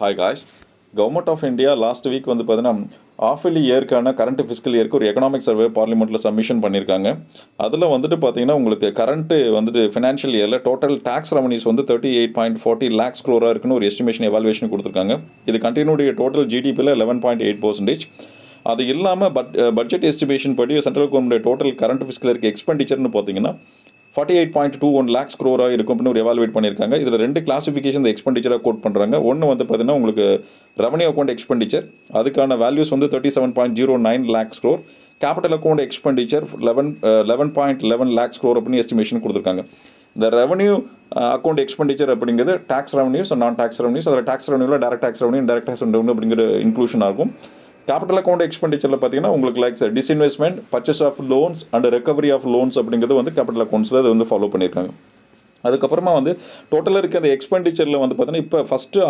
Hi guys. Government of India last week வந்து பார்த்தீங்கன்னா half yearly இயர்க்கான current fiscal இயர்க்கு ஒரு எக்கனாமிக் சர்வே பார்லிமெண்ட்டில் சப்மிஷன் பண்ணியிருக்காங்க. அதில் வந்துட்டு பார்த்தீங்கன்னா உங்களுக்கு கரண்ட்டு வந்துட்டு ஃபினான்ஷியல் இயரில் டோட்டல் டேக்ஸ் ரெவன்யூஸ் வந்து 38.40 lakhs crore இருக்குன்னு ஒரு எஸ்டிமேஷன் எவாலுவேஷன் கொடுத்துருக்காங்க. இது கண்டினியூடைய டோட்டல் ஜிடிபியில் 11.8%. அது இல்லாமல் பட்ஜெட் எஸ்டிமேஷன் படி central government total current fiscal இயர்க்கு எக்ஸ்பெண்டிச்சர்னு பார்த்தீங்கன்னா 48.21 lakhs crore இருக்கும் அப்படின்னு ஒரு எவாலுவேட் பண்ணியிருக்காங்க. இதில் ரெண்டு கிளாசிஃபிகேஷன் இந்த எக்ஸ்பெண்டிச்சராக கோட் பண்ணுறாங்க. ஒன்று வந்து பார்த்தீங்கன்னா உங்களுக்கு ரெவன்யூ அக்கௌண்ட் எக்ஸ்பெண்டிச்சர், அதுக்கான வேல்யூஸ் வந்து 37.09 lakhs crore. Capital account expenditure 11.11 lakhs crore அப்படின்னு எஸ்டிமேஷன் கொடுத்துருக்காங்க. இந்த ரெவன்யூ அக்கௌண்ட் எக்ஸ்பெண்டிச்சர் அப்படிங்கிறது tax revenues, non tax revenues, அதில் டேக்ஸ் ரெவன்யூவில் direct tax revenue, indirect tax revenue அப்படிங்கிற இன்க்ளூஷன் ஆகும். கேபிட்டல் அக்கௌண்ட் எக்ஸ்பெண்டிச்சரில் பார்த்தீங்கன்னா உங்களுக்கு like disinvestment, purchase of loans and recovery of loans அப்படிங்கிறது வந்து கேபிட்டல் அக்கௌண்ட்ஸில் அது வந்து ஃபாலோ பண்ணியிருக்காங்க. அதுக்கப்புறமா வந்து டோட்டலாக இருக்க அந்த எக்ஸ்பெண்டிச்சரில் வந்து பார்த்தீங்கன்னா இப்போ ஃபஸ்ட்டு